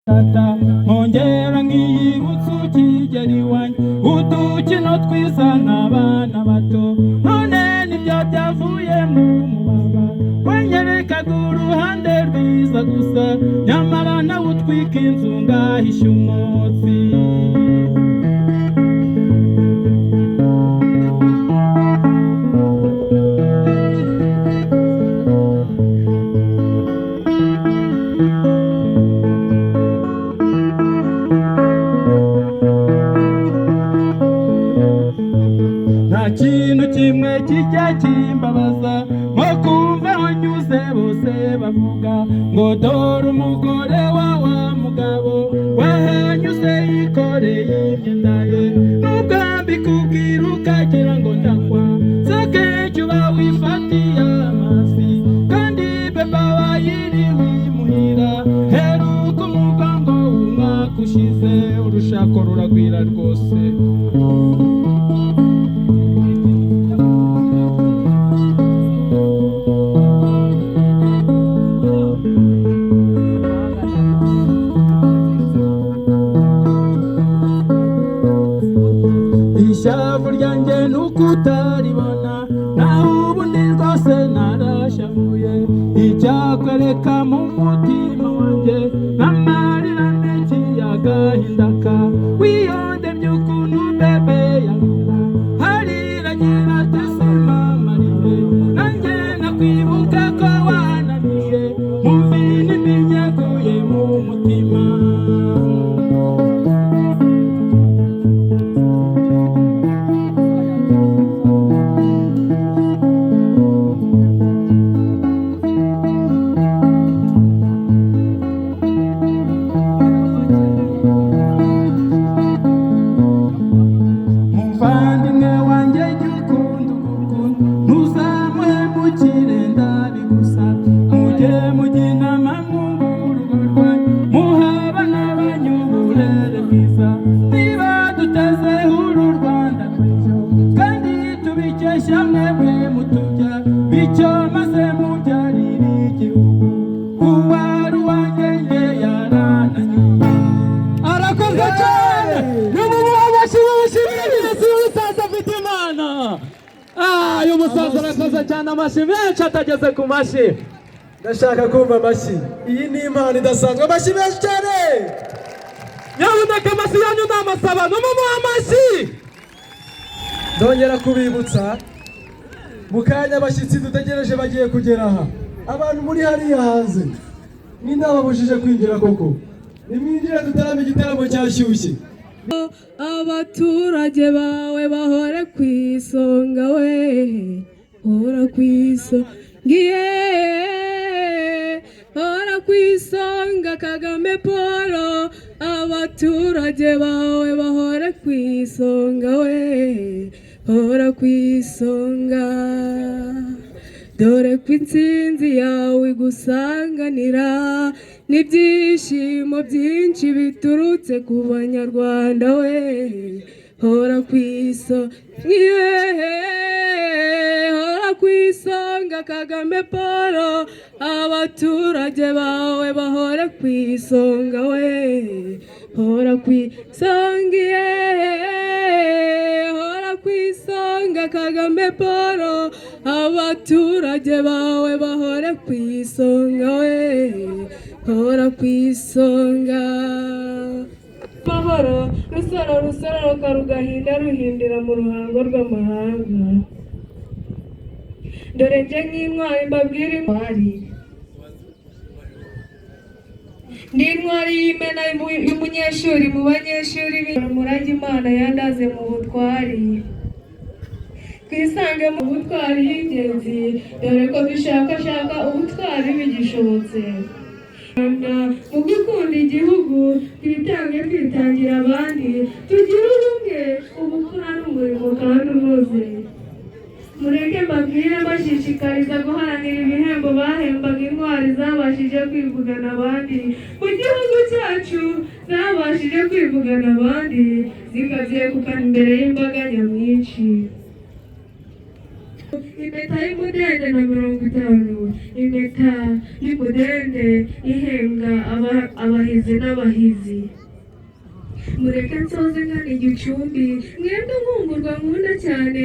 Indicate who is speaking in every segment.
Speaker 1: tata nkongera nkiyibutsa ukigera iwanjye udukino twiza nk'abana bato none nibyo byavuye mu mubaba wanyerekaga uruhande rwiza gusa nyamara nawe utwika inzu ngahisha umwotsi kintu kimwe kijya kimbabaza nko kumva wanyuze bose bavuga ngo dore umugore wa mugabo wahanyuze yikoreye imyenda ye nubwo mbikubwira ukagira ngo ndakwa sakenshi uba wifatiye amasi kandi beba wayiriwe imuhira heruka umugongo w'umwaka ushize urushako ruragwira rwose ishavu ryanjye nuko utaribona naho ubundi rwose narashavuye icyakwereka mu mutima wanjye n'amarira menshi y'agahinda wiyondemye ukuntu bebe yarira hariragira atesema mariye nanjye nakwibuka ko wananiye mumvini minyaguye mu mutima cyane amashi menshi atageze ku mashi ndashaka kumva amashi iyi ni impano idasanzwe amashi menshi cyane nyabuneka amashi yanyu n'amasaba n'umuha amashi ndongera kubibutsa mu kanya abashyitsi dutegereje bagiye kugera aha abantu muri hariya hanze n'indababujije kwinjira koko nimwinjire dutarame igitaramo cyashyushye abaturage bawe bahore ku isonga we hora ku isonga hora ku isonga Kagame Paul abaturage bawe bahore ku isonga we hora ku isonga dore ko intsinzi yawe igusanganira n'ibyishimo byinshi biturutse ku banyarwanda we hora ku isonga hora ku isonga Kagame Paul abaturage bawe bahora ku isonga we hora ku isonga hora ku isonga Kagame Paul abaturage bawe bahora ku isonga we hora ku isonga mahoro rusaro rusararuka rugahinda ruhindira mu ruhango rw'amahanga dore nje nk'intwari mbabwira intwari ndi intwari y'imena y'umunyeshuri mu banyeshuri murage Imana yandaze mu butwari twisange mu butwari y'ingenzi dore ko dushakashaka ubutwari bigishobotse mu gukunda igihugu twitange twitangira abandi tugire ubumwe ubukora n'umurimo kandi unoze mureke mbabwire bashishikariza guharanira ibihembo bahembaga intwari zabashije kwivugana abandi mu gihugu cyacu zabashije kwivugana abandi zikabyegukana imbere y'imbaga nyamwinshi
Speaker 2: impeta y'umudende na 50, impeta y'umudende ihembwa abahizi n'abahizi. Mureke nsoze nkana igicumbi, mwebwe nkumburwa nkunda cyane.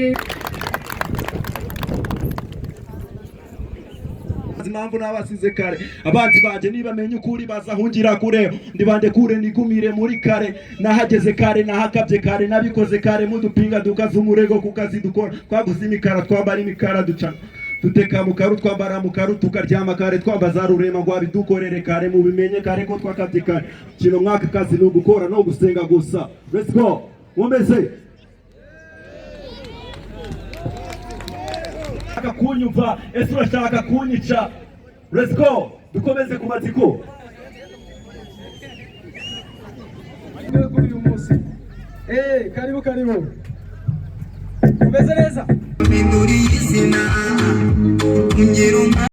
Speaker 3: Impamvu nabasize kare abanzi banje nibamenye ukuri bazahungira kure ndibande kure nigumire muri kare nahageze kare nahakabye kare nabikoze kare mudupinga dukaza umurego kukazi dukora twaguze imikara twambara imikara duca tuteka mu karu twambara mu karu tukaryama kare twambaza rurema ngo abidukorere kare mu bimenye kare ko twakabye kare kino mwaka kazi no gukora no gusenga gusa. Let's go mumeze kunyumva ese urashaka kunyica. Let's go dukomeze ku matsiko
Speaker 1: kuri uyu munsi. Karibu umeze neza.